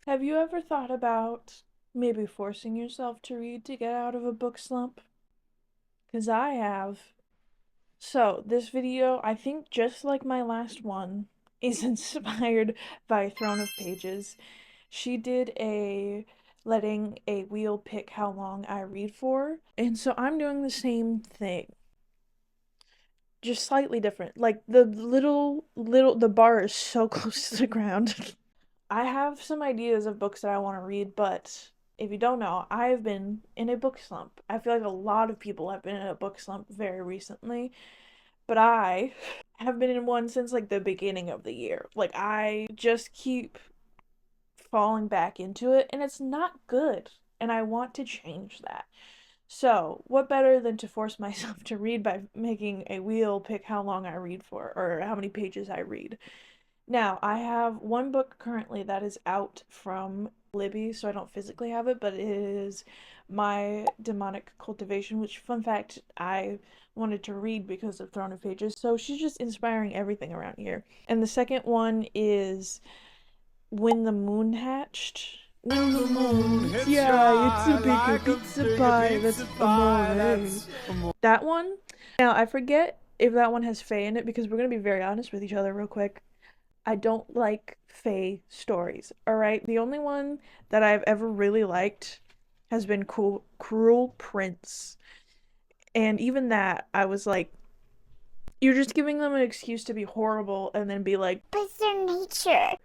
Have you ever thought about maybe forcing yourself to read to get out of a book slump? Because I have. So, this video, I think just like my last one, is inspired by Throne of Pages. She did a letting a wheel pick how long I read for, and so I'm doing the same thing. Just slightly different. Like the the bar is so close to the ground. I have some ideas of books that I want to read, but if you don't know, I have been in a book slump. I feel like a lot of people have been in a book slump very recently, but I have been in one since like the beginning of the year. Like I just keep falling back into it and it's not good, and I want to change that. So, what better than to force myself to read by making a wheel pick how long I read for or how many pages I read? Now, I have one book currently that is out from Libby, so I don't physically have it, but it is My Demonic Cultivation, which, fun fact, I wanted to read because of Throne of Pages, so she's just inspiring everything around here. And the second one is When the Moon Hatched. When the moon hits yeah, it's a bigger pizza pie, that's amore. That one? Now, I forget if that one has Faye in it because we're gonna be very honest with each other real quick. I don't like Fae stories, alright? The only one that I've ever really liked has been Cruel Prince. And even that, I was like, you're just giving them an excuse to be horrible and then be like, but it's their nature.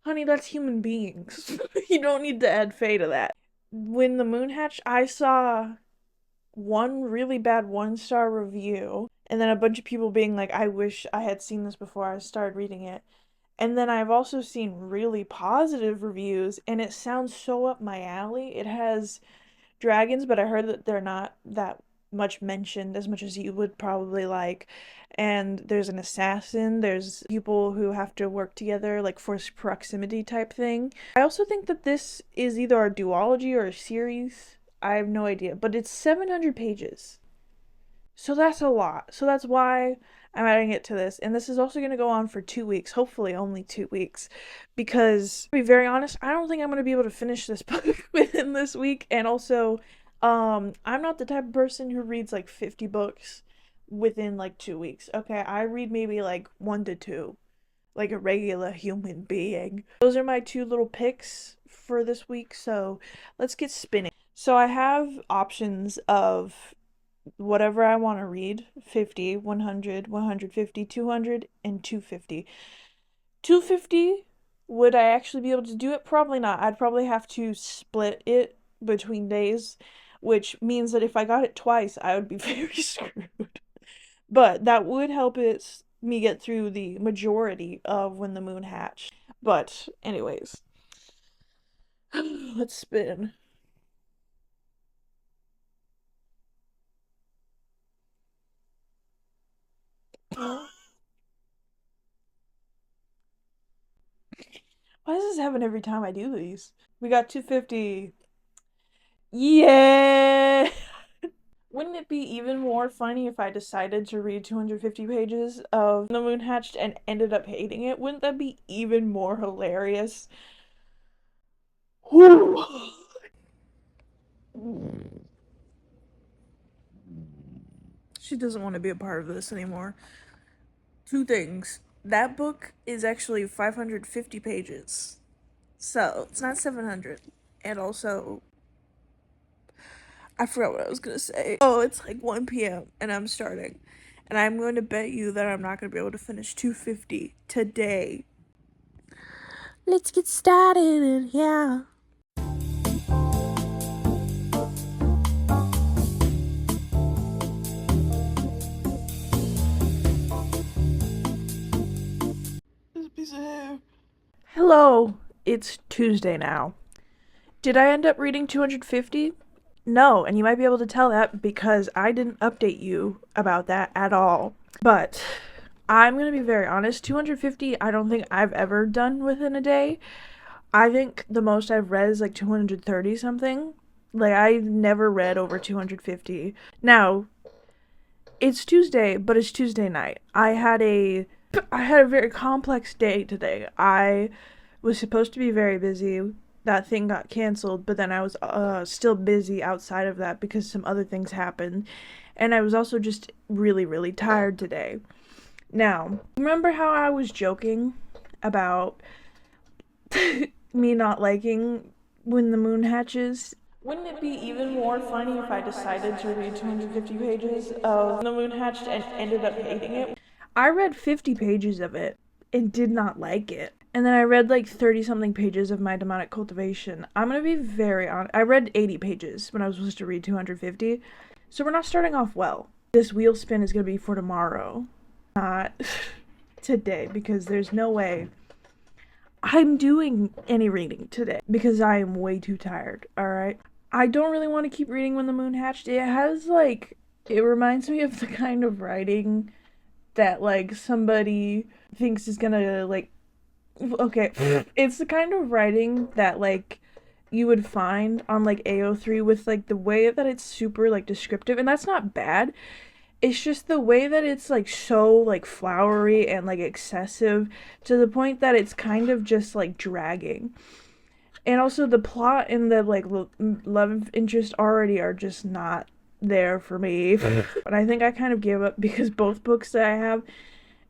Honey, that's human beings. You don't need to add Fae to that. When the moon hatched, I saw one really bad 1-star review, and then a bunch of people being like, I wish I had seen this before I started reading it. And then I've also seen really positive reviews, and it sounds so up my alley. It has dragons, but I heard that they're not that much mentioned as much as you would probably like. And there's an assassin, there's people who have to work together, like force proximity type thing. I also think that this is either a duology or a series. I have no idea, but it's 700 pages. So that's a lot. So that's why I'm adding it to this. And this is also going to go on for 2 weeks, hopefully only 2 weeks. Because, to be very honest, I don't think I'm going to be able to finish this book within this week. And also, I'm not the type of person who reads like 50 books within like 2 weeks. Okay, I read maybe like 1 to 2, like a regular human being. Those are my two little picks for this week. So let's get spinning. So I have options of whatever I want to read 50, 100, 150, 200, and 250. 250, would I actually be able to do it? Probably not. I'd probably have to split it between days, which means that if I got it twice, I would be very screwed. But that would help me get through the majority of When the Moon Hatched. But, anyways, let's spin. Why does this happen every time I do these? We got 250. Yeah! Wouldn't it be even more funny if I decided to read 250 pages of The Moon Hatched and ended up hating it? Wouldn't that be even more hilarious? Whew. She doesn't want to be a part of this anymore. Two things. That book is actually 550 pages. So, it's not 700. And also, I forgot what I was gonna say. Oh, it's like 1 p.m. and I'm starting. And I'm going to bet you that I'm not going to be able to finish 250 today. Let's get started, yeah. This piece of hair. Hello, it's Tuesday now. Did I end up reading 250? No, and you might be able to tell that because I didn't update you about that at all. But I'm going to be very honest, 250 I don't think I've ever done within a day. I think the most I've read is like 230 something. Like, I've never read over 250. Now, it's Tuesday, but it's Tuesday night. I had a very complex day today. I was supposed to be very busy that thing got canceled, but then I was still busy outside of that because some other things happened. And I was also just really, really tired today. Now, remember how I was joking about me not liking When the Moon Hatches? Wouldn't it be even more funny if I decided to read 250 pages of When the Moon Hatched and ended up hating it? I read 50 pages of it and did not like it. And then I read like 30 something pages of my demonic cultivation. I'm gonna be very honest. I read 80 pages when I was supposed to read 250. So we're not starting off well. This wheel spin is gonna be for tomorrow, not today, because there's no way I'm doing any reading today because I am way too tired, alright? I don't really want to keep reading When the Moon Hatched. It has like, it reminds me of the kind of writing that like somebody thinks is gonna like, okay, it's the kind of writing that like you would find on like AO3 with like the way that it's super like descriptive, and that's not bad. It's just the way that it's like so like flowery and like excessive to the point that it's kind of just like dragging. And also the plot and the like love interest already are just not there for me. And I think I kind of gave up because both books that I have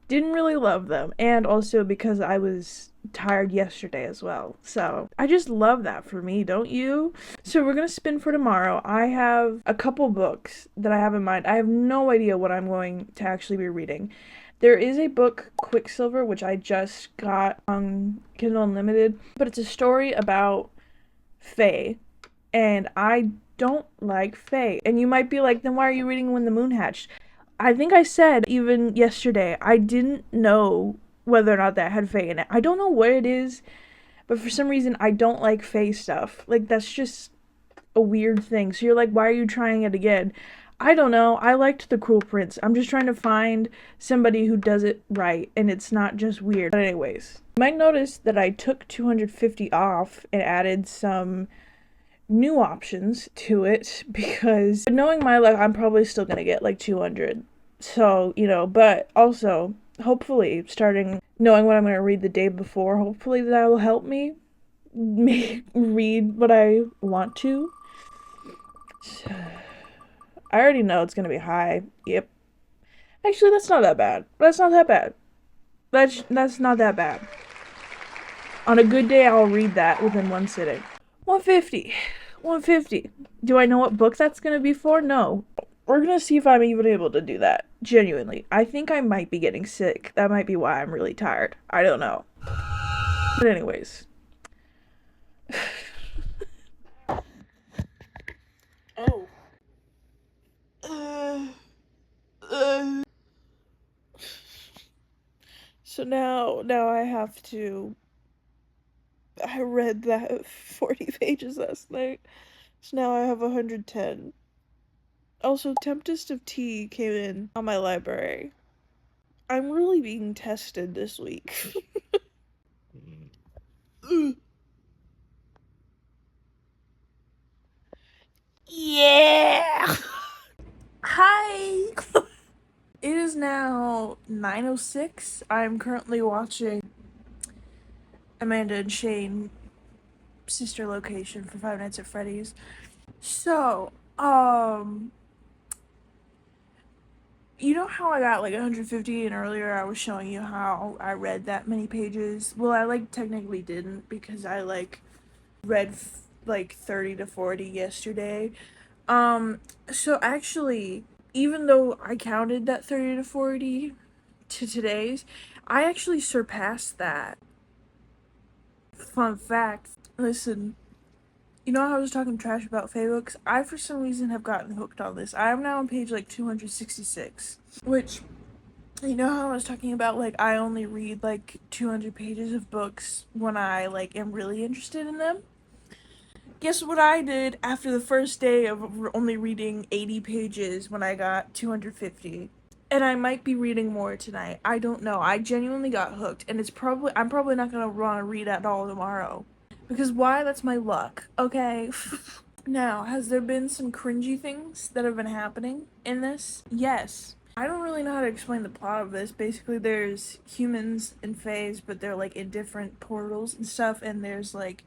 didn't really love them, and also because I was tired yesterday as well. So I just love that for me, don't you? So we're gonna spin for tomorrow. I have a couple books that I have in mind. I have no idea what I'm going to actually be reading. There is a book, Quicksilver, which I just got on Kindle Unlimited, but it's a story about Fae, and I don't like Fae. And you might be like, then why are you reading When the Moon Hatched? I think I said even yesterday, I didn't know whether or not that had Fae in it. I don't know what it is, but for some reason I don't like Fae stuff. Like, that's just a weird thing. So you're like, why are you trying it again? I don't know. I liked The Cruel Prince. I'm just trying to find somebody who does it right, and it's not just weird. But anyways, you might notice that I took 250 off and added some new options to it because knowing my luck, I'm probably still gonna get like 200. So, you know, but also, hopefully, starting knowing what I'm gonna read the day before, hopefully that will help me read what I want to. So, I already know it's gonna be high. Yep. Actually, that's not that bad. That's not that bad. That's not that bad. On a good day, I'll read that within one sitting. 150. 150. Do I know what book that's gonna be for? No. We're gonna see if I'm even able to do that. Genuinely. I think I might be getting sick. That might be why I'm really tired. I don't know. But anyways. Oh. So now I have to. I read that 40 pages last night. So now I have 110. Also, Tempest of Tea came in on my library. I'm really being tested this week. Yeah! Hi! It is now 9:06. I'm currently watching Amanda and Shane Sister Location for Five Nights at Freddy's. So, you know how I got like 150 and earlier I was showing you how I read that many pages? Well, I like technically didn't because I like read like 30 to 40 yesterday. So actually, even though I counted that 30 to 40 to today's, I actually surpassed that. Fun fact. Listen, you know how I was talking trash about Fae books? I, for some reason, have gotten hooked on this. I am now on page like 266, which, you know how I was talking about like I only read like 200 pages of books when I like am really interested in them? Guess what I did after the first day of only reading 80 pages when I got 250? And I might be reading more tonight. I don't know. I genuinely got hooked, and I'm probably not gonna want to read at all tomorrow. Because why? That's my luck. Okay. Now, has there been some cringy things that have been happening in this? Yes. I don't really know how to explain the plot of this. Basically, there's humans and fays, but they're like in different portals and stuff, and there's like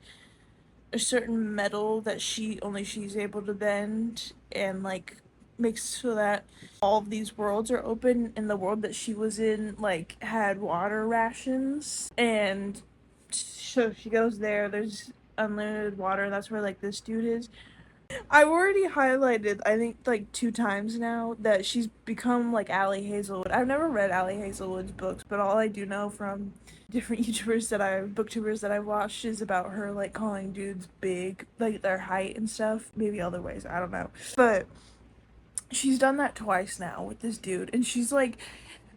a certain metal that she's able to bend, and like makes so that all of these worlds are open, and the world that she was in like had water rations, and so she goes there, there's unlimited water, that's where like this dude is. I've already highlighted, I think, like 2 times now that she's become like Allie Hazelwood. I've never read Allie Hazelwood's books, but all I do know from different booktubers that I've watched is about her like calling dudes big, like their height and stuff. Maybe other ways, I don't know. But she's done that twice now with this dude, and she's like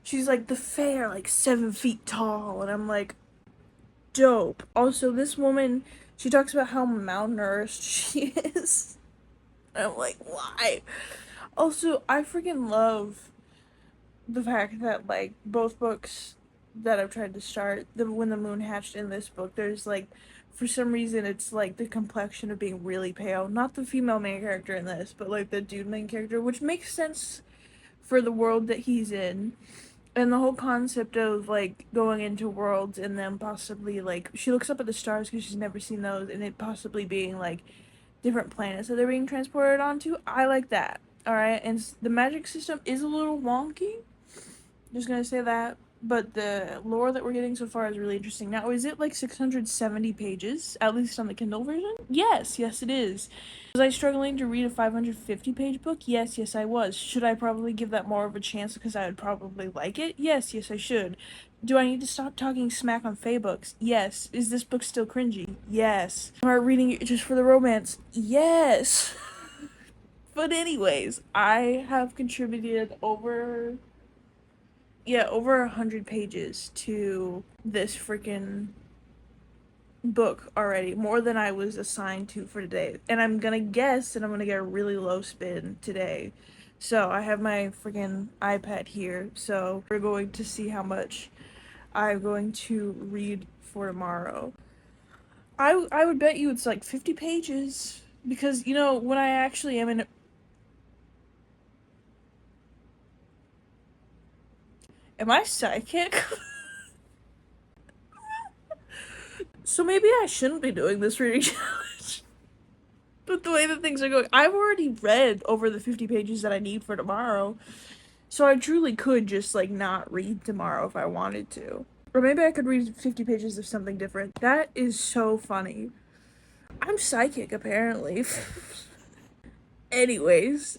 the fair, like 7 feet tall, and I'm like, dope. Also, this woman, she talks about how malnourished she is. I'm like, why? Also, I freaking love the fact that like both books that I've tried to start, the When the Moon Hatched in this book, there's like for some reason it's like the complexion of being really pale. Not the female main character in this, but like the dude main character, which makes sense for the world that he's in. And the whole concept of like going into worlds and then possibly like she looks up at the stars because she's never seen those, and it possibly being like different planets that they're being transported onto. I like that. All right, and the magic system is a little wonky. Just gonna say that, but the lore that we're getting so far is really interesting. Now, is it like 670 pages, at least on the Kindle version? Yes, yes, it is. Was I struggling to read a 550-page book? Yes, yes, I was. Should I probably give that more of a chance because I would probably like it? Yes, yes, I should. Do I need to stop talking smack on Fae books? Yes. Is this book still cringy? Yes. Am I reading it just for the romance? Yes. But anyways, I have contributed over 100 pages to this freaking book already, more than I was assigned to for today. And I'm gonna guess that I'm gonna get a really low spin today. So I have my freaking iPad here, so we're going to see how much I'm going to read for tomorrow. I would bet you it's like 50 pages, because you know when I actually am in. Am I psychic? So maybe I shouldn't be doing this reading challenge. But the way that things are going, I've already read over the 50 pages that I need for tomorrow. So I truly could just like not read tomorrow if I wanted to. Or maybe I could read 50 pages of something different. That is so funny. I'm psychic apparently. Anyways,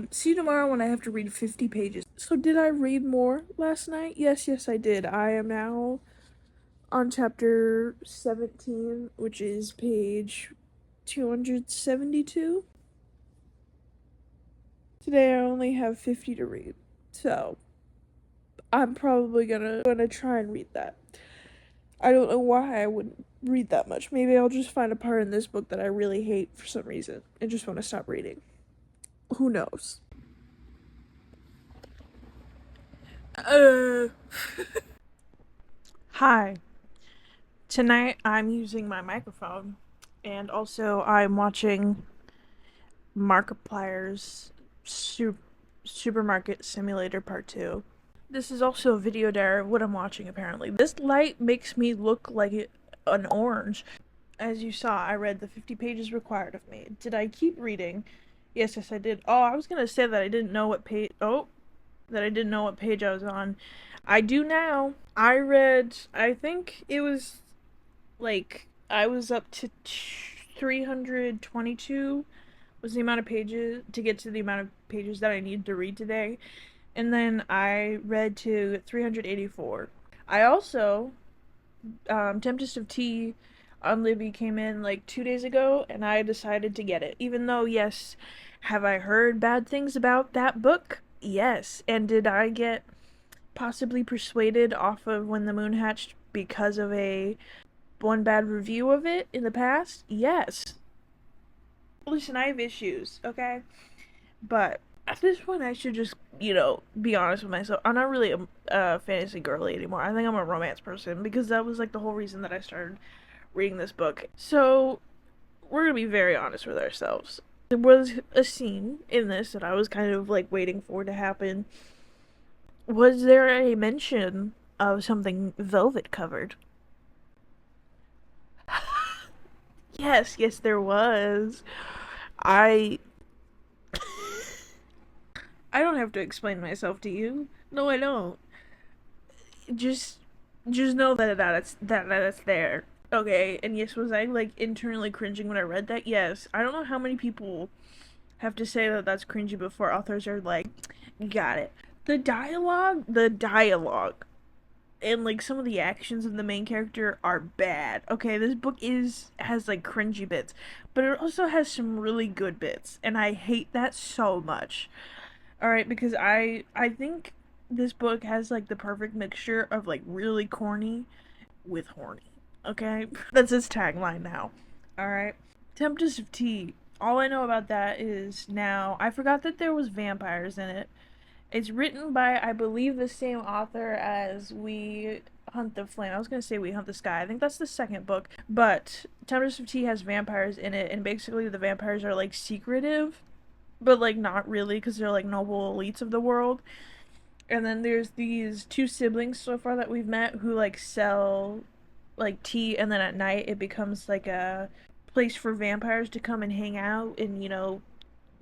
see you tomorrow when I have to read 50 pages. So did I read more last night? Yes, yes I did. I am now on chapter 17, which is page 272. Today I only have 50 to read, so I'm probably gonna try and read that. I don't know why I wouldn't read that much. Maybe I'll just find a part in this book that I really hate for some reason and just want to stop reading. Who knows? Hi. Tonight I'm using my microphone, and also I'm watching Markiplier's Supermarket Simulator Part 2. This is also a video diary of what I'm watching, apparently. This light makes me look like an orange. As you saw, I read the 50 pages required of me. Did I keep reading? Yes, yes, I did. Oh, I was gonna say that I didn't know what page. Oh, that I didn't know what page I was on. I do now. I read. I think it was like I was up to 322 was the amount of pages to get to the amount of pages that I needed to read today. And then I read to 384. I also, Tempest of Tea on Libby came in like 2 days ago, and I decided to get it. Even though, yes, have I heard bad things about that book? Yes. And did I get possibly persuaded off of When the Moon Hatched because of one bad review of it in the past? Yes. Listen, I have issues, okay? But at this point, I should just, be honest with myself. I'm not really a fantasy girly anymore. I think I'm a romance person, because that was like the whole reason that I started reading this book. So, we're gonna be very honest with ourselves. There was a scene in this that I was kind of like waiting for to happen. Was there a mention of something velvet covered? Yes, yes, there was. I I don't have to explain myself to you. No, I don't. Just just know that's there. Okay, and yes, was I like internally cringing when I read that? Yes. I don't know how many people have to say that that's cringy before authors are like, got it. The dialogue, and like some of the actions of the main character are bad. Okay, this book has like cringy bits, but it also has some really good bits, and I hate that so much. All right, because I think this book has like the perfect mixture of like really corny with horny. Okay, that's its tagline now. All right, Tempest of Tea. All I know about that is now I forgot that there was vampires in it. It's written by, I believe, the same author as We Hunt the Flame. I was gonna say We Hunt the Sky. I think that's the second book. But Tempest of Tea has vampires in it, and basically the vampires are like secretive, but like not really, because they're like noble elites of the world. And then there's these two siblings so far that we've met who like sell like tea, and then at night it becomes like a place for vampires to come and hang out and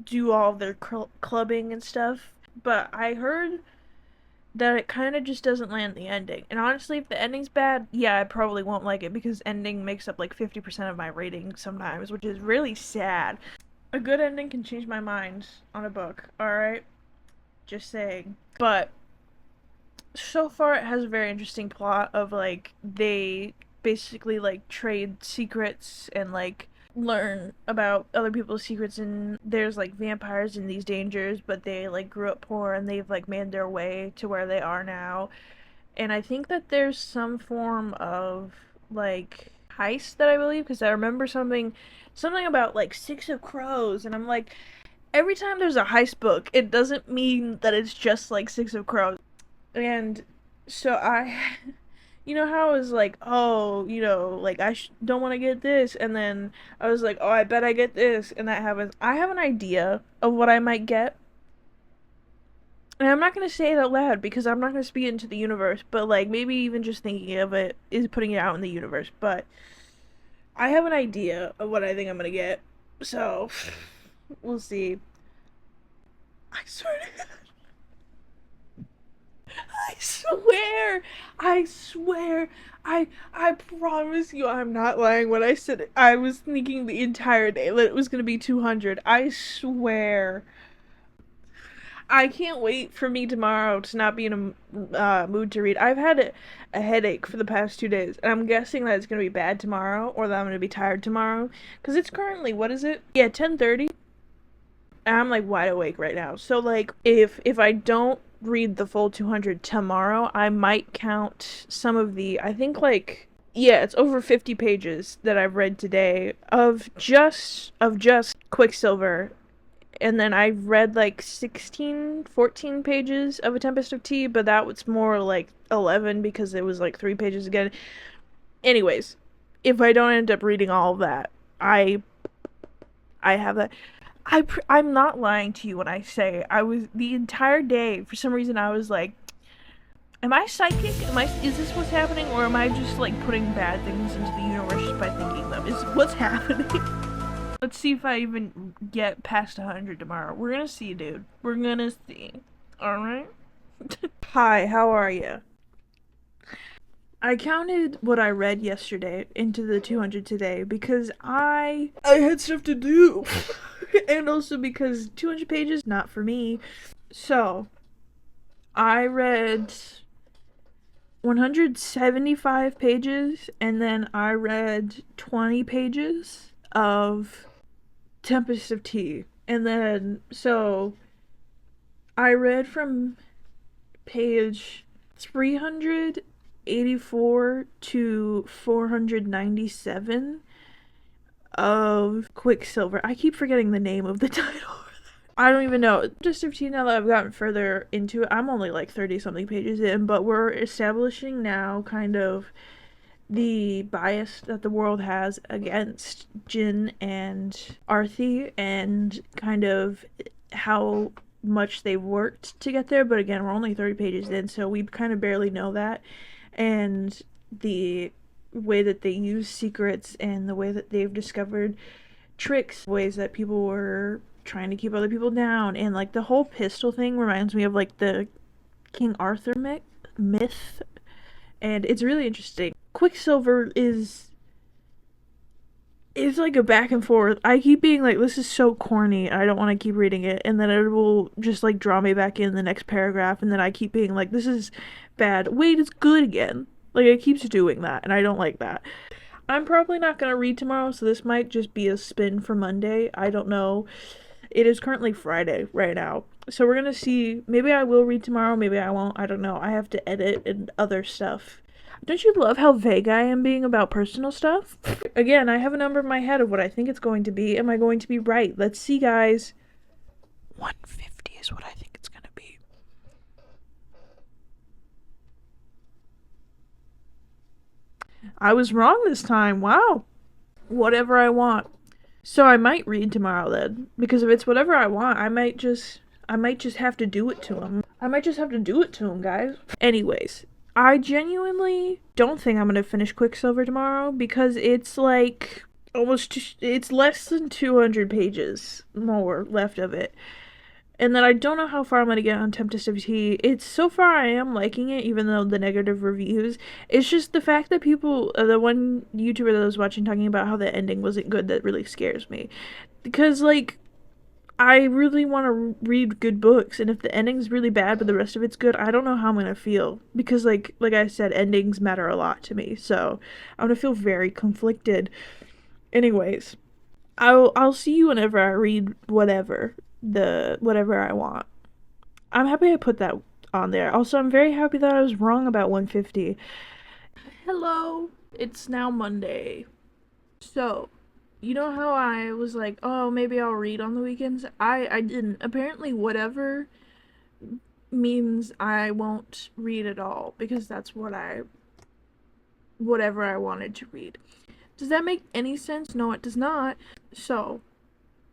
do all of their clubbing and stuff. But I heard that it kind of just doesn't land the ending. And honestly, if the ending's bad, yeah, I probably won't like it, because ending makes up like 50% of my rating sometimes, which is really sad. A good ending can change my mind on a book, alright? Just saying. But so far it has a very interesting plot of like they basically like trade secrets and like learn about other people's secrets, and there's like vampires in these dangers, but they like grew up poor and they've like made their way to where they are now. And I think that there's some form of like heist that I believe, because I remember something about like Six of Crows, and I'm like, every time there's a heist book, it doesn't mean that it's just like Six of Crows. And so you know how I was like, oh, like don't want to get this, and then I was like, oh, I bet I get this, and that happens. I have an idea of what I might get, and I'm not gonna say it out loud because I'm not gonna speak it into the universe. But like maybe even just thinking of it is putting it out in the universe. But I have an idea of what I think I'm gonna get, so we'll see. I swear to God. I swear, I swear, I promise you I'm not lying when I said it. I was thinking the entire day that it was gonna be 200. I swear. I can't wait for me tomorrow to not be in a mood to read. I've had a headache for the past 2 days, and I'm guessing that it's gonna be bad tomorrow, or that I'm gonna be tired tomorrow. Cause it's currently, what is it? Yeah, 10:30. And I'm like wide awake right now. So like if I don't read the full 200 tomorrow, I might count some of the, I think like, yeah, it's over 50 pages that I've read today of just Quicksilver. And then I've read like 16, 14 pages of A Tempest of Tea, but that was more like 11 because it was like 3 pages again. Anyways, if I don't end up reading all of that, I have that. I'm not lying to you when I say I was the entire day, for some reason I was like, am I psychic? Is this what's happening, or am I just like putting bad things into the universe just by thinking them? Is what's happening? Let's see if I even get past 100 tomorrow. We're gonna see, dude. We're gonna see. All right. Hi, how are you? I counted what I read yesterday into the 200 today because I had stuff to do. And also because 200 pages not for me. So, I read 175 pages, and then I read 20 pages of Tempest of Tea. And then so I read from page 384 to 497 of Quicksilver. I keep forgetting the name of the title. I don't even know. Just 15, now that I've gotten further into it, I'm only like 30 something pages in, but we're establishing now kind of the bias that the world has against Jin and Arthi, and kind of how much they worked to get there. But again, we're only 30 pages in, so we kind of barely know that. And the way that they use secrets and the way that they've discovered tricks, ways that people were trying to keep other people down, and like the whole pistol thing reminds me of like the King Arthur myth, and it's really interesting. Quicksilver is it's like a back and forth. I keep being like, this is so corny, I don't want to keep reading it, and then it will just like draw me back in the next paragraph, and then I keep being like, this is bad. Wait, it's good again. Like, it keeps doing that, and I don't like that. I'm probably not gonna read tomorrow, so this might just be a spin for Monday. I don't know. It is currently Friday right now. So we're gonna see. Maybe I will read tomorrow, maybe I won't. I don't know. I have to edit and other stuff. Don't you love how vague I am being about personal stuff? Again, I have a number in my head of what I think it's going to be. Am I going to be right? Let's see, guys. 150 is what I think it's gonna be. I was wrong this time. Wow. Whatever I want. So I might read tomorrow then, because if it's whatever I want, I might just have to do it to him. I might just have to do it to him, guys. Anyways, I genuinely don't think I'm gonna finish Quicksilver tomorrow because it's like it's less than 200 pages more left of it. And then I don't know how far I'm gonna get on Tempest of Tea. It's so far I am liking it, even though the negative reviews. It's just the fact that people, the one YouTuber that I was watching talking about how the ending wasn't good, that really scares me. Because, like, I really want to read good books, and if the ending's really bad but the rest of it's good, I don't know how I'm gonna feel. Because, like I said, endings matter a lot to me, so I'm gonna feel very conflicted. Anyways, I'll see you whenever I read whatever I want. I'm happy I put that on there. Also, I'm very happy that I was wrong about 150. Hello. It's now Monday. So, you know how I was like, oh, maybe I'll read on the weekends? I didn't. Apparently, whatever means I won't read at all because that's whatever I wanted to read. Does that make any sense? No, it does not. So,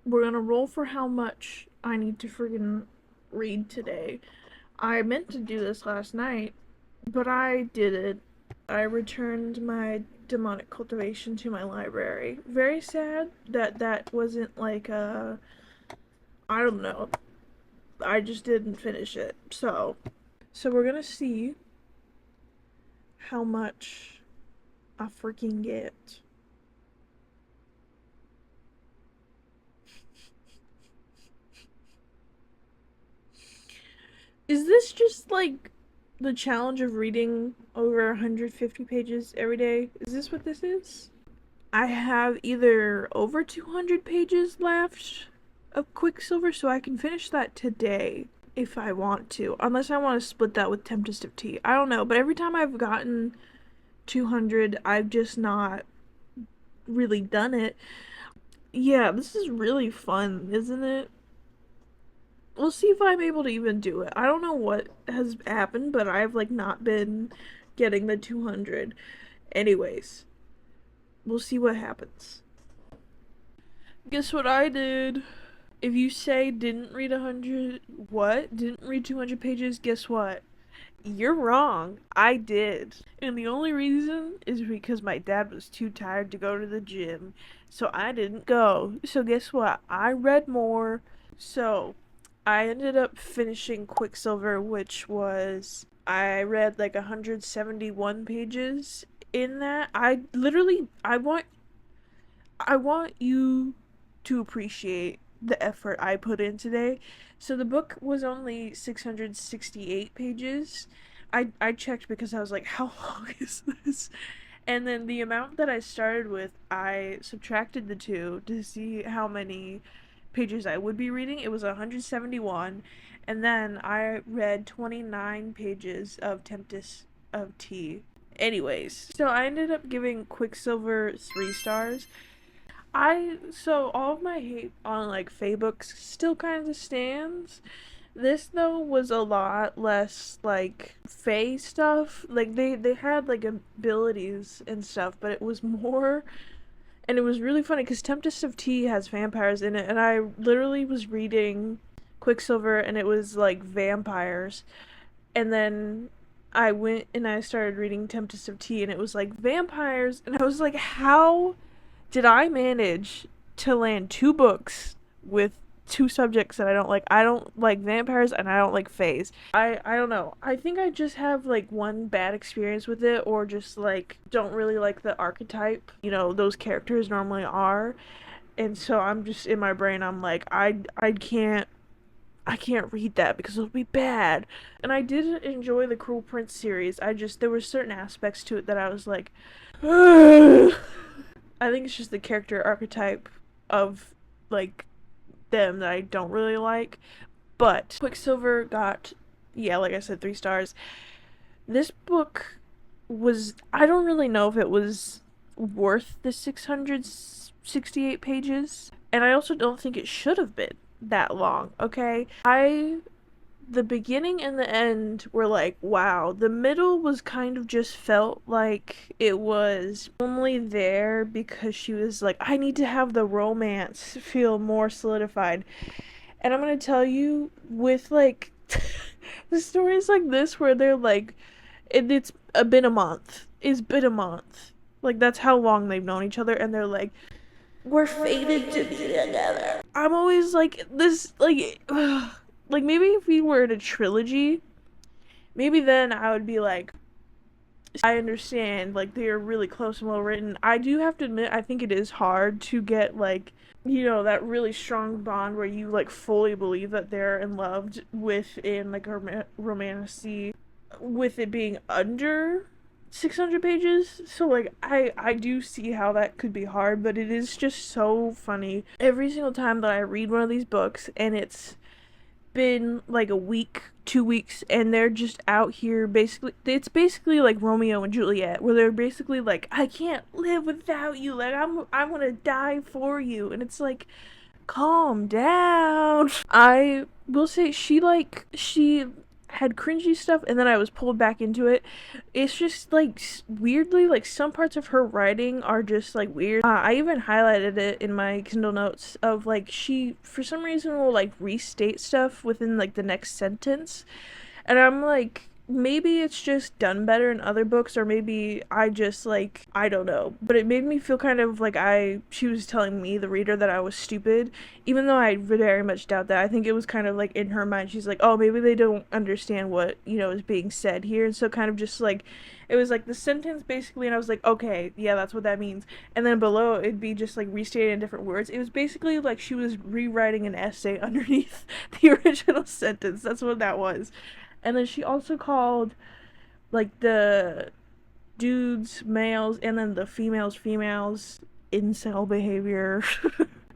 we're gonna roll for how much I need to friggin' read today. I meant to do this last night, but I didn't. I returned my demonic cultivation to my library. Very sad that wasn't like a, I don't know. I just didn't finish it. So we're gonna see how much I freaking get. Is this just like the challenge of reading over 150 pages every day? Is this what this is? I have either over 200 pages left of Quicksilver, so I can finish that today if I want to. Unless I want to split that with Tempest of Tea. I don't know, but every time I've gotten 200, I've just not really done it. Yeah, this is really fun, isn't it? We'll see if I'm able to even do it. I don't know what has happened, but I've like not been getting the 200. Anyways, we'll see what happens. Guess what I did? If you say didn't read 100, what? Didn't read 200 pages, guess what? You're wrong. I did. And the only reason is because my dad was too tired to go to the gym. So I didn't go. So guess what? I read more. So I ended up finishing Quicksilver, which was, I read like 171 pages in that. I want you to appreciate the effort I put in today. So the book was only 668 pages. I checked because I was like, how long is this? And then the amount that I started with, I subtracted the two to see how many pages I would be reading. It was 171. And then I read 29 pages of Tempest of Tea. Anyways, so I ended up giving Quicksilver 3 stars. So all of my hate on like Fae books still kind of stands. This though was a lot less like Fae stuff. Like they had like abilities and stuff, but it was more, and it was really funny because Tempest of Tea has vampires in it, and I literally was reading Quicksilver and it was like vampires, and then I went and I started reading Tempest of Tea, and it was like vampires, and I was like, how did I manage to land 2 books with 2 subjects that I don't like? I don't like vampires and I don't like fays. I don't know. I think I just have like one bad experience with it, or just like don't really like the archetype, those characters normally are. And so I'm just in my brain, I'm like, I can't read that because it'll be bad. And I did enjoy the Cruel Prince series. There were certain aspects to it that I was like, I think it's just the character archetype of like them that I don't really like. But Quicksilver got, yeah, like I said, 3 stars. This book was, I don't really know if it was worth the 668 pages. And I also don't think it should have been that long, okay? The beginning and the end were like, wow. The middle was kind of just felt like it was only there because she was like, I need to have the romance feel more solidified. And I'm gonna tell you, with like the stories like this where they're like, it's been a month. It's been a month. Like, that's how long they've known each other, and they're like, we're fated to be together. I'm always like, this, like, like, maybe if we were in a trilogy, maybe then I would be like, I understand, like, they're really close and well written. I do have to admit, I think it is hard to get, like, that really strong bond where you, like, fully believe that they're in love within, like, a romantic, with it being under 600 pages. So like I do see how that could be hard, but it is just so funny every single time that I read one of these books, and it's been like a week, 2 weeks, and they're just out here basically, it's basically like Romeo and Juliet, where they're basically like, I can't live without you, like I'm gonna die for you. And it's like, calm down. I will say she had cringy stuff, and then I was pulled back into it. It's just like weirdly, like some parts of her writing are just like weird. I even highlighted it in my Kindle notes of like, she for some reason will like restate stuff within like the next sentence, and I'm like, maybe it's just done better in other books, or maybe I just like, I don't know. But it made me feel kind of like she was telling me, the reader, that I was stupid, even though I very much doubt that. I think it was kind of like in her mind, she's like, oh, maybe they don't understand what, is being said here. And so kind of just like, it was like the sentence basically, and I was like, okay, yeah, that's what that means. And then below it'd be just like restated in different words. It was basically like she was rewriting an essay underneath the original sentence. That's what that was. And then she also called like the dudes males, and then the females incel behavior.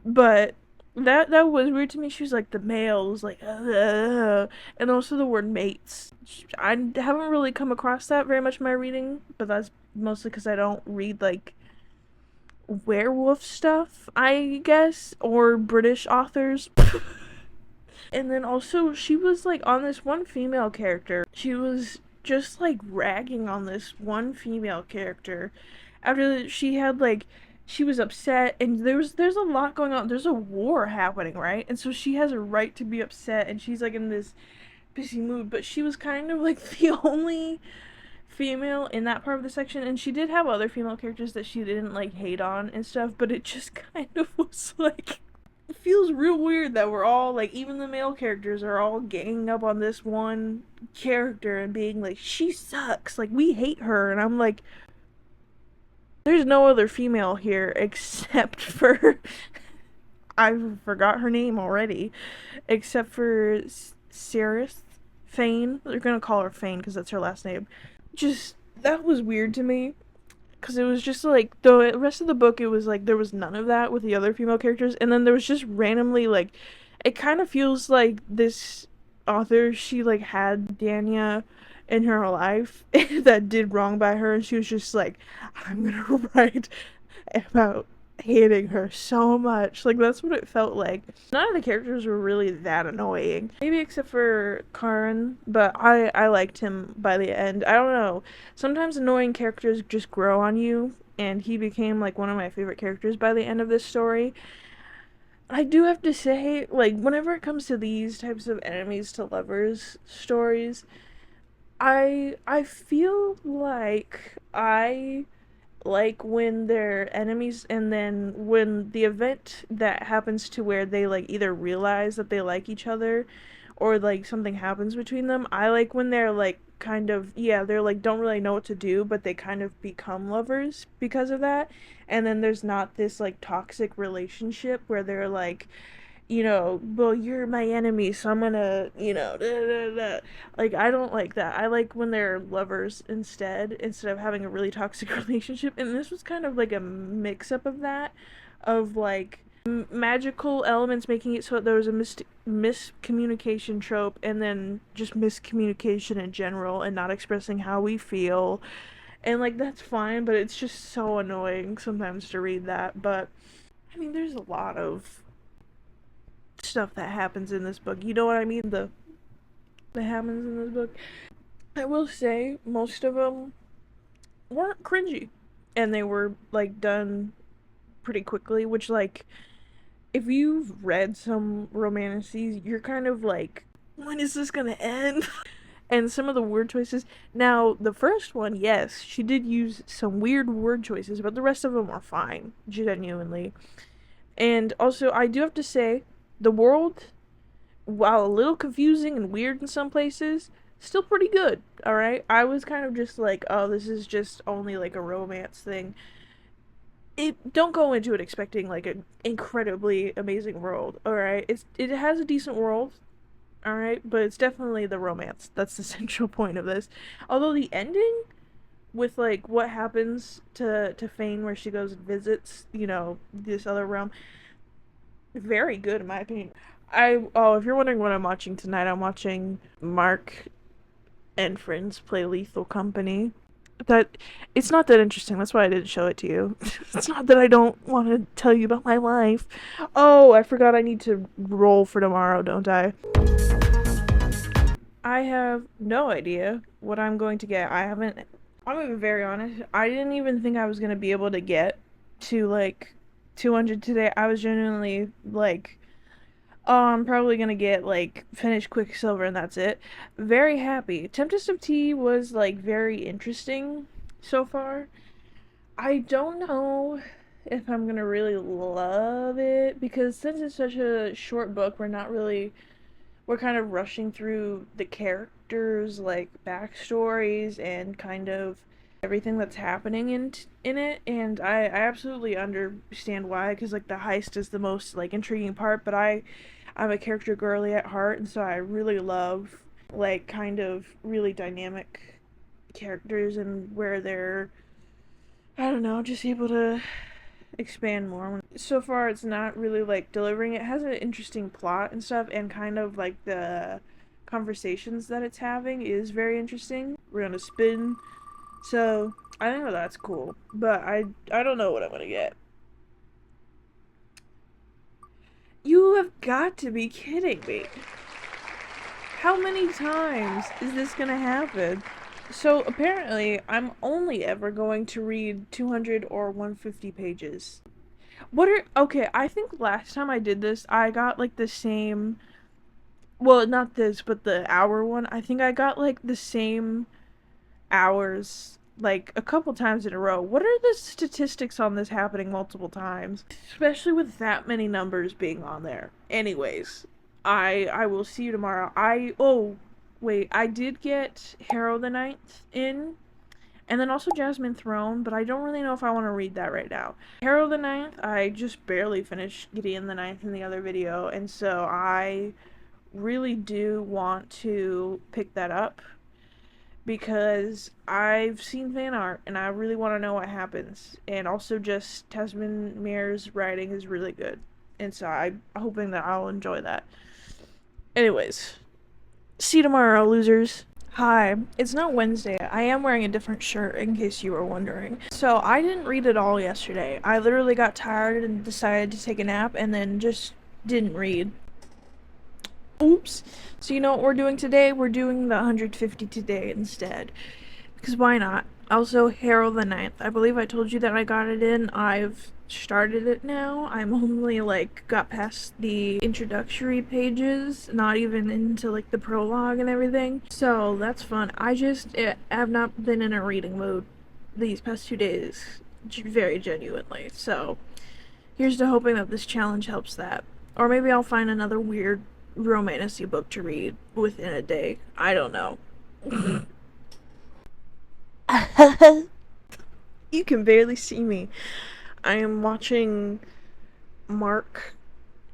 But that was weird to me. She was like, the males, like, and also the word mates. I haven't really come across that very much in my reading, but that's mostly because I don't read like werewolf stuff, I guess, or British authors. And then also, she was like on this one female character. She was just like ragging on this one female character after she had like, she was upset, and there's a lot going on. There's a war happening, right? And so she has a right to be upset, and she's like in this busy mood, but she was kind of like the only female in that part of the section, and she did have other female characters that she didn't like hate on and stuff, but it just kind of was like, it feels real weird that we're all like, even the male characters are all ganging up on this one character and being like, she sucks, like we hate her. And I'm like, there's no other female here except for I forgot her name already, except for Cirith Fane. They're gonna call her Fane because that's her last name. Just, that was weird to me, because it was just like, the rest of the book, it was like there was none of that with the other female characters, and then there was just randomly like, it kind of feels like this author, she like had Danya in her life that did wrong by her, and she was just like, I'm gonna write about hating her so much. Like, that's what it felt like. None of the characters were really that annoying, maybe except for Karan, but I liked him by the end. I don't know, sometimes annoying characters just grow on you, and he became like one of my favorite characters by the end of this story. I do have to say, like, whenever it comes to these types of enemies to lovers stories, I feel like I like when they're enemies, and then when the event that happens to where they like either realize that they like each other or like something happens between them, I like when they're like kind of, yeah, they're like don't really know what to do, but they kind of become lovers because of that. And then there's not this like toxic relationship where they're like, well, you're my enemy, so I'm gonna, da, da, da. Like, I don't like that. I like when they're lovers instead of having a really toxic relationship. And this was kind of like a mix up of that, of like magical elements making it so there was a miscommunication trope, and then just miscommunication in general, and not expressing how we feel. And like, that's fine, but it's just so annoying sometimes to read that. But I mean, there's a lot of stuff that happens in this book. You know what I mean? The that happens in this book. I will say most of them weren't cringy, and they were like done pretty quickly. Which, like, if you've read some romances, you're kind of like, when is this gonna end? And some of the word choices. Now, the first one, yes, she did use some weird word choices, but the rest of them were fine, genuinely. And also, I do have to say, the world, while a little confusing and weird in some places, still pretty good, alright? I was kind of just like, oh, this is just only like a romance thing. Don't go into it expecting like an incredibly amazing world, alright? It has a decent world, alright, but it's definitely the romance. That's the central point of this. Although the ending with like what happens to Fane where she goes and visits, this other realm, very good in my opinion. If you're wondering what I'm watching tonight, I'm watching Mark and friends play Lethal Company. That It's not that interesting. That's why I didn't show it to you. It's not that I don't want to tell you about my life. Oh, I forgot I need to roll for tomorrow, don't I? I have no idea what I'm going to get. I'm gonna be very honest. I didn't even think I was gonna be able to get to like 200 today. I was genuinely like, oh, I'm probably gonna get like finish Quicksilver and that's it. Very happy. Tempest of Tea was like very interesting so far. I don't know if I'm gonna really love it because since it's such a short book, we're kind of rushing through the characters like backstories and kind of everything that's happening in it, and I absolutely understand why, because like the heist is the most like intriguing part, but I'm a character girly at heart, and so I really love like kind of really dynamic characters and where they're, I don't know, just able to expand more. So far it's not really like delivering. It has an interesting plot and stuff, and kind of like the conversations that it's having is very interesting. We're gonna spin, so I think that's cool, but I don't know what I'm gonna get. You have got to be kidding me. How many times is this gonna happen? So apparently I'm only ever going to read 200 or 150 pages. Okay, I think last time I did this, I got like the same, well, not this, but the hour one. I think I got like the same hours like a couple times in a row. What are the statistics on this happening multiple times? Especially with that many numbers being on there. Anyways, I will see you tomorrow. Oh, wait, I did get Harrow the Ninth in, and then also Jasmine Throne, but I don't really know if I want to read that right now. Harrow the Ninth, I just barely finished Gideon the Ninth in the other video, and so I really do want to pick that up because I've seen fan art and I really want to know what happens. And also just Tasman Muir's writing is really good, and so I'm hoping that I'll enjoy that. Anyways, see you tomorrow, losers. Hi, it's not Wednesday. I am wearing a different shirt in case you were wondering. So I didn't read it all yesterday. I literally got tired and decided to take a nap and then just didn't read. Oops. So you know what we're doing today? We're doing the 150 today instead. Because why not? Also, Harrow the Ninth. I believe I told you that I got it in. I've started it now. I'm only like got past the introductory pages, not even into like the prologue and everything. So that's fun. Have not been in a reading mood these past 2 days, very genuinely. So here's to hoping that this challenge helps that. Or maybe I'll find another weird romantasy book to read within a day. I don't know. You can barely see me. I am watching Mark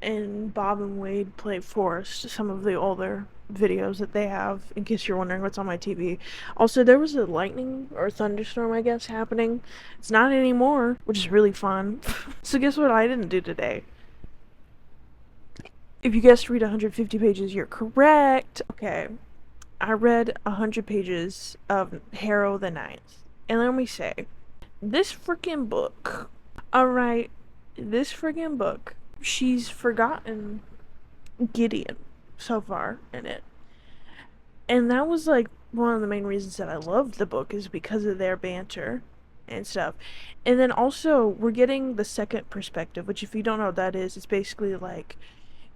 and Bob and Wade play Forest, some of the older videos that they have, in case you're wondering what's on my TV. Also, there was a lightning or thunderstorm, I guess, happening. It's not anymore, which is really fun. So guess what I didn't do today? If you guessed read 150 pages, you're correct. Okay, I read 100 pages of Harrow the Ninth. And let me say, this freaking book, alright, this freaking book, she's forgotten Gideon so far in it. And that was like one of the main reasons that I loved the book, is because of their banter and stuff. And then also, we're getting the second perspective, which, if you don't know what that is, it's basically like,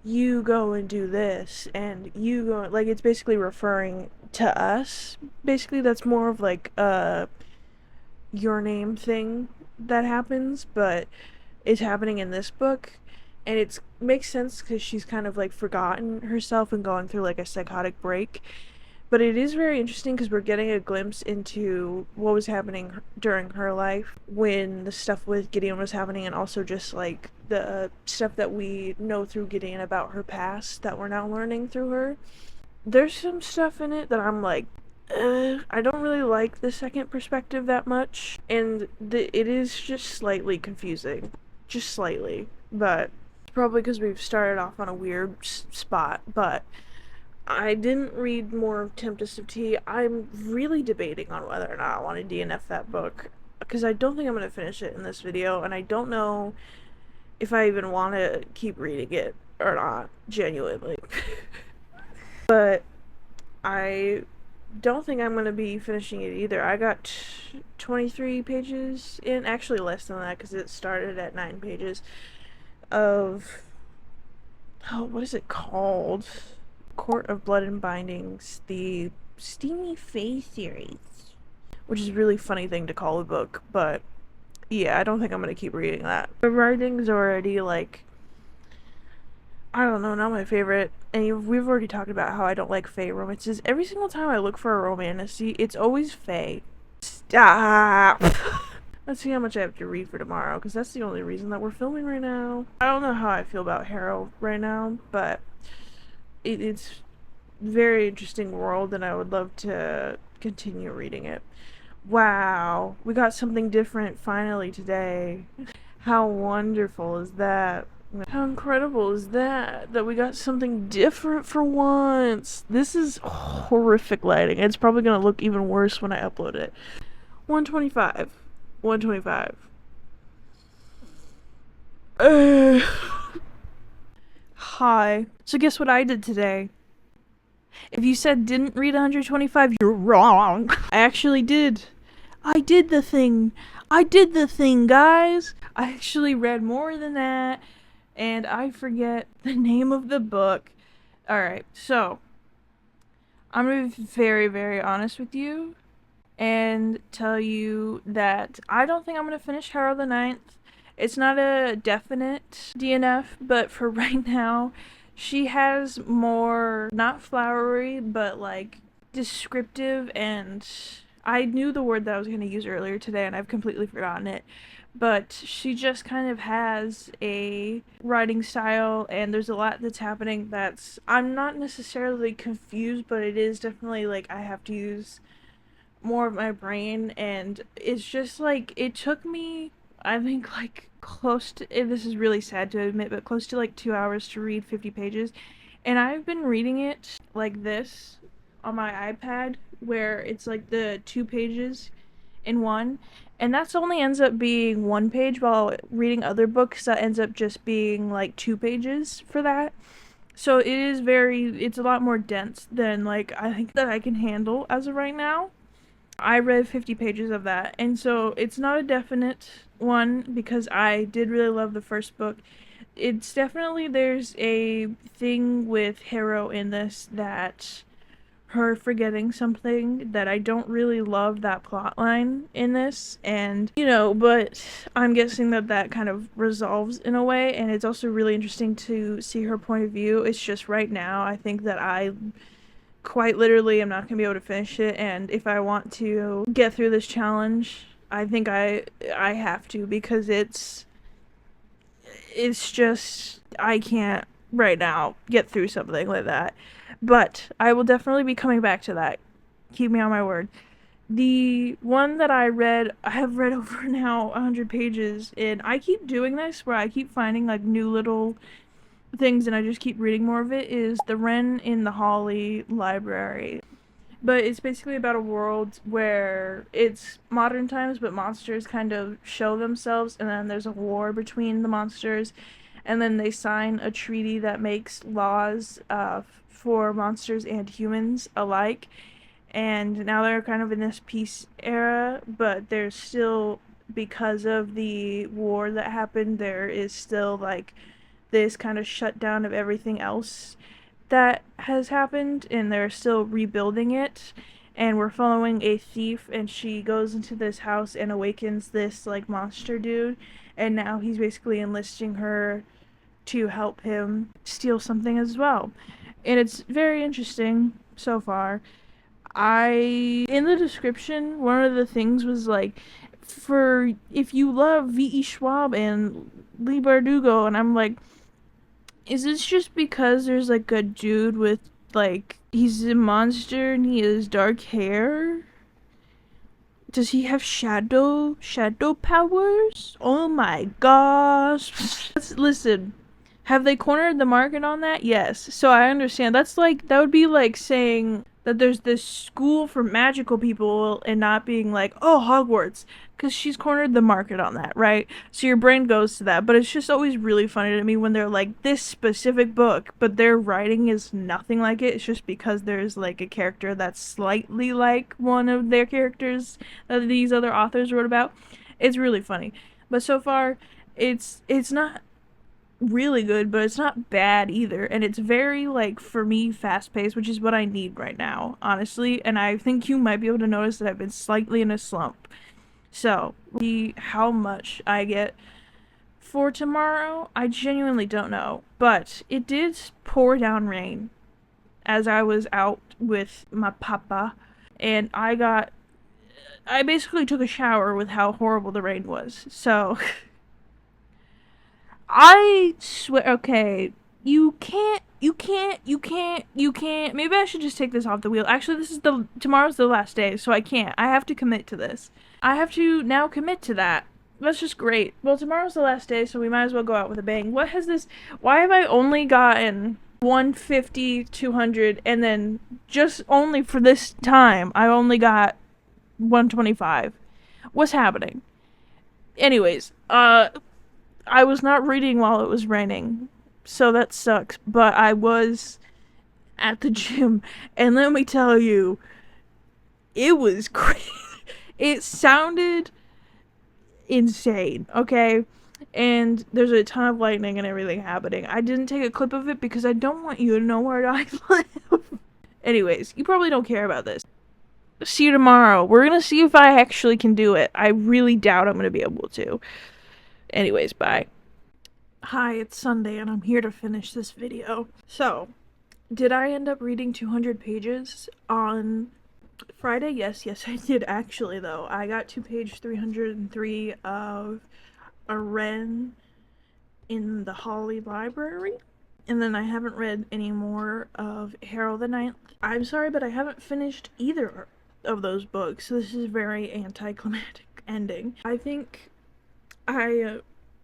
you go and do this, and you go, like, it's basically referring to us. Basically, that's more of like your name thing that happens, but it's happening in this book. And it makes sense because she's kind of like forgotten herself and going through like a psychotic break. But it is very interesting because we're getting a glimpse into what was happening during her life when the stuff with Gideon was happening, and also just like the stuff that we know through Gideon about her past that we're now learning through her. There's some stuff in it that I'm like, I don't really like the second perspective that much, and it is just slightly confusing. Just slightly. But it's probably because we've started off on a weird spot, but I didn't read more of Tempest of Tea. I'm really debating on whether or not I want to DNF that book, because I don't think I'm going to finish it in this video, and I don't know if I even want to keep reading it or not, genuinely. But I don't think I'm going to be finishing it either. I got 23 pages in, actually less than that because it started at 9 pages of, oh, what is it called? Court of Blood and Bindings, the Steamy Fae series, which is a really funny thing to call a book, but yeah, I don't think I'm going to keep reading that. The writing's already like, I don't know, not my favorite. And we've already talked about how I don't like fae romances. Every single time I look for a romantasy, it's always fae. Stop! Let's see how much I have to read for tomorrow, because that's the only reason that we're filming right now. I don't know how I feel about Harrow right now, but it's very interesting world, and I would love to continue reading it. Wow, we got something different finally today. How wonderful is that? How incredible is that? That we got something different for once. This is horrific lighting. It's probably gonna look even worse when I upload it. 125. 125. Hi. So guess what I did today? If you said didn't read 125, you're wrong. I actually did. I did the thing. I did the thing, guys. I actually read more than that. And I forget the name of the book. Alright, so I'm gonna be very, very honest with you and tell you that I don't think I'm gonna finish Harrow the Ninth. It's not a definite DNF, but for right now, she has more, not flowery, but like descriptive, and I knew the word that I was going to use earlier today and I've completely forgotten it. But she just kind of has a writing style, and there's a lot that's happening that's, I'm not necessarily confused, but it is definitely like I have to use more of my brain, and it's just like, it took me, I think, like close to, this is really sad to admit, but close to like 2 hours to read 50 pages. And I've been reading it like this on my iPad, where it's like the 2 pages in one, and that's only ends up being 1 page, while reading other books that ends up just being like 2 pages for that. So it is it's a lot more dense than like I think that I can handle as of right now. I read 50 pages of that, and so it's not a definite one because I did really love the first book. It's definitely, there's a thing with Harrow in this that her forgetting something that I don't really love that plot line in this, and but I'm guessing that that kind of resolves in a way, and it's also really interesting to see her point of view. It's just right now I think that I quite literally am not going to be able to finish it, and if I want to get through this challenge, I think I have to, because it's just I can't right now get through something like that. But I will definitely be coming back to that. Keep me on my word. The one that I have read over now 100 pages, and I keep doing this where I keep finding like new little things and I just keep reading more of it, is the Wren in the Holly Library. But it's basically about a world where it's modern times, but monsters kind of show themselves, and then there's a war between the monsters, and then they sign a treaty that makes laws for monsters and humans alike. And now they're kind of in this peace era, but there's still, because of the war that happened, there is still like this kind of shutdown of everything else that has happened, and they're still rebuilding it. And we're following a thief, and she goes into this house and awakens this like monster dude, and now he's basically enlisting her to help him steal something as well. And it's very interesting so far. In the description, one of the things was like, for if you love V.E. Schwab and Lee Bardugo, and I'm like, is this just because there's like a dude with like, he's a monster and he has dark hair? Does he have shadow powers? Oh my gosh. Listen, have they cornered the market on that? Yes. So I understand. That's like, that would be like saying that there's this school for magical people and not being like, oh, Hogwarts. Because she's cornered the market on that, right? So your brain goes to that. But it's just always really funny to me when they're like, this specific book, but their writing is nothing like it. It's just because there's like a character that's slightly like one of their characters that these other authors wrote about. It's really funny. But so far, it's not really good, but it's not bad either, and it's very, like, for me, fast-paced, which is what I need right now, honestly. And I think you might be able to notice that I've been slightly in a slump. So see how much I get for tomorrow. I genuinely don't know, but it did pour down rain as I was out with my papa, and I basically took a shower with how horrible the rain was. So I swear, okay, you can't. Maybe I should just take this off the wheel. Actually, tomorrow's the last day, so I can't. I have to commit to this. I have to now commit to that. That's just great. Well, tomorrow's the last day, so we might as well go out with a bang. Why have I only gotten 150, 200, and then just only for this time, I only got 125? What's happening? Anyways, I was not reading while it was raining, so that sucks. But I was at the gym, and let me tell you, it was crazy. It sounded insane, okay? And there's a ton of lightning and everything happening. I didn't take a clip of it because I don't want you to know where I live. Anyways, you probably don't care about this. See you tomorrow. We're gonna see if I actually can do it. I really doubt I'm gonna be able to. Anyways, bye. Hi, it's Sunday and I'm here to finish this video. So, did I end up reading 200 pages on Friday? Yes, I did actually, though. I got to page 303 of a Wren in the Holly Library. And then I haven't read any more of Harrow the Ninth. I'm sorry, but I haven't finished either of those books, so this is a very anticlimactic ending. I think I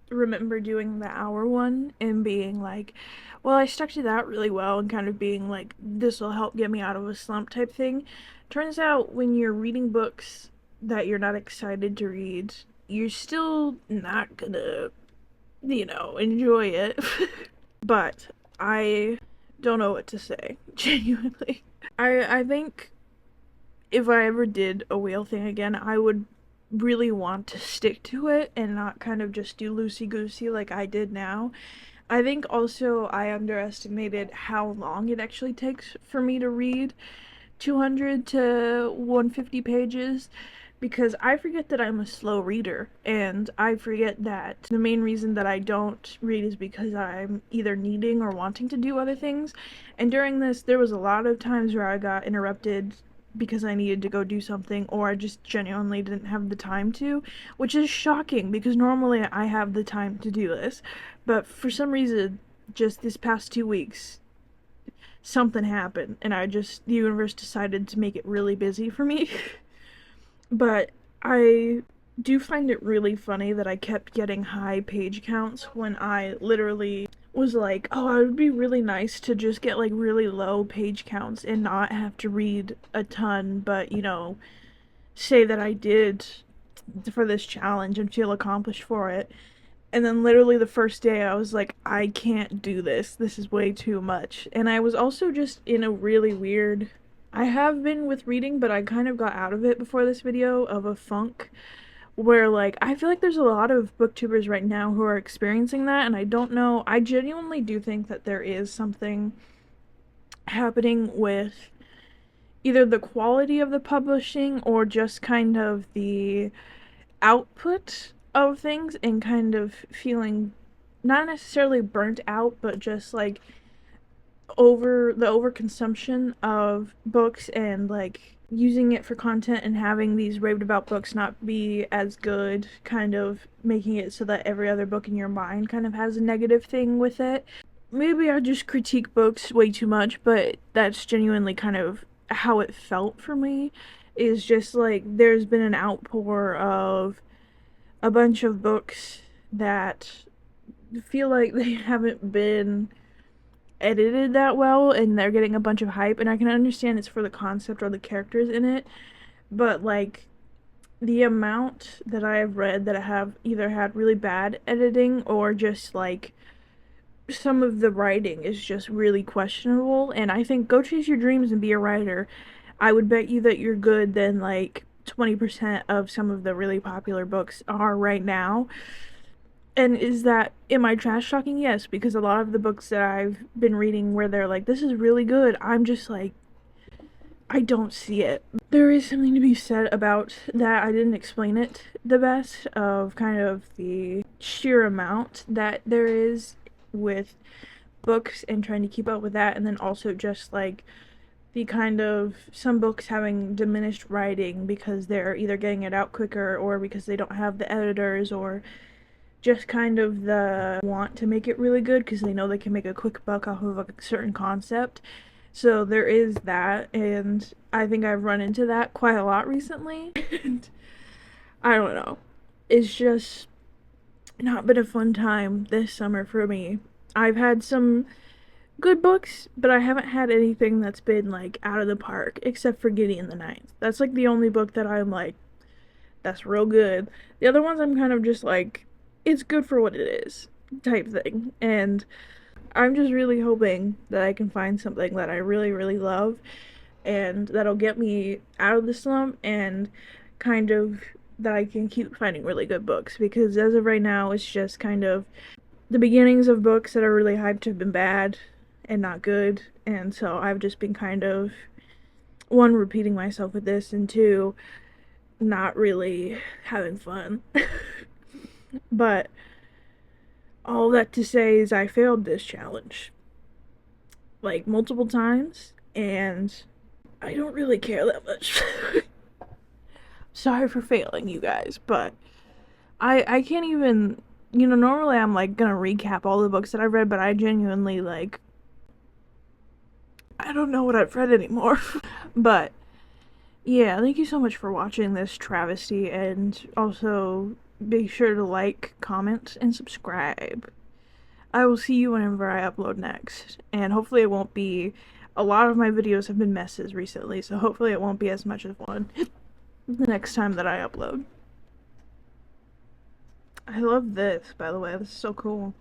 remember doing the hour one and being like, well, I stuck to that really well, and kind of being like, this will help get me out of a slump type thing. Turns out when you're reading books that you're not excited to read, you're still not gonna, enjoy it. But I don't know what to say, genuinely. I think if I ever did a whale thing again, I would really want to stick to it and not kind of just do loosey-goosey like I did now. I think also I underestimated how long it actually takes for me to read 200 to 150 pages, because I forget that I'm a slow reader, and I forget that the main reason that I don't read is because I'm either needing or wanting to do other things. And during this, there was a lot of times where I got interrupted because I needed to go do something, or I just genuinely didn't have the time to, which is shocking because normally I have the time to do this. But for some reason, just this past 2 weeks, something happened, and the universe decided to make it really busy for me. But I do find it really funny that I kept getting high page counts when I literally was like, oh, it would be really nice to just get like really low page counts and not have to read a ton, but say that I did for this challenge and feel accomplished for it. And then literally the first day I was like, I can't do this. This is way too much. And I was also just in a really weird, I have been with reading, but I kind of got out of it before this video, of a funk where like I feel like there's a lot of booktubers right now who are experiencing that, and I don't know, I genuinely do think that there is something happening with either the quality of the publishing or just kind of the output of things, and kind of feeling not necessarily burnt out, but just like overconsumption of books, and like using it for content and having these raved about books not be as good, kind of making it so that every other book in your mind kind of has a negative thing with it. Maybe I just critique books way too much, but that's genuinely kind of how it felt for me. Is just like there's been an outpour of a bunch of books that feel like they haven't been edited that well, and they're getting a bunch of hype, and I can understand it's for the concept or the characters in it, but like the amount that I have read that have either had really bad editing or just like some of the writing is just really questionable. And I think go chase your dreams and be a writer. I would bet you that you're good than like 20% of some of the really popular books are right now. And am I trash talking? Yes, because a lot of the books that I've been reading where they're like, this is really good, I'm just like, I don't see it. There is something to be said about that. I didn't explain it the best, of kind of the sheer amount that there is with books and trying to keep up with that, and then also just like the kind of some books having diminished writing because they're either getting it out quicker or because they don't have the editors, or just kind of the want to make it really good because they know they can make a quick buck off of a certain concept. So there is that, and I think I've run into that quite a lot recently. And I don't know. It's just not been a fun time this summer for me. I've had some good books, but I haven't had anything that's been like out of the park, except for Gideon the Ninth. That's like the only book that I'm like, that's real good. The other ones I'm kind of just like, it's good for what it is type thing. And I'm just really hoping that I can find something that I really, really love and that'll get me out of the slump, and kind of that I can keep finding really good books, because as of right now it's just kind of the beginnings of books that are really hyped have been bad and not good, and so I've just been kind of, one, repeating myself with this, and two, not really having fun. But all that to say is I failed this challenge like multiple times, and I don't really care that much. Sorry for failing, you guys, but I can't even, normally I'm like gonna recap all the books that I've read, but I genuinely like, I don't know what I've read anymore. But yeah, thank you so much for watching this travesty, and also be sure to like, comment, and subscribe. I will see you whenever I upload next, and hopefully it won't be, a lot of my videos have been messes recently, so hopefully it won't be as much as one the next time that I upload. I love this, by the way, this is so cool.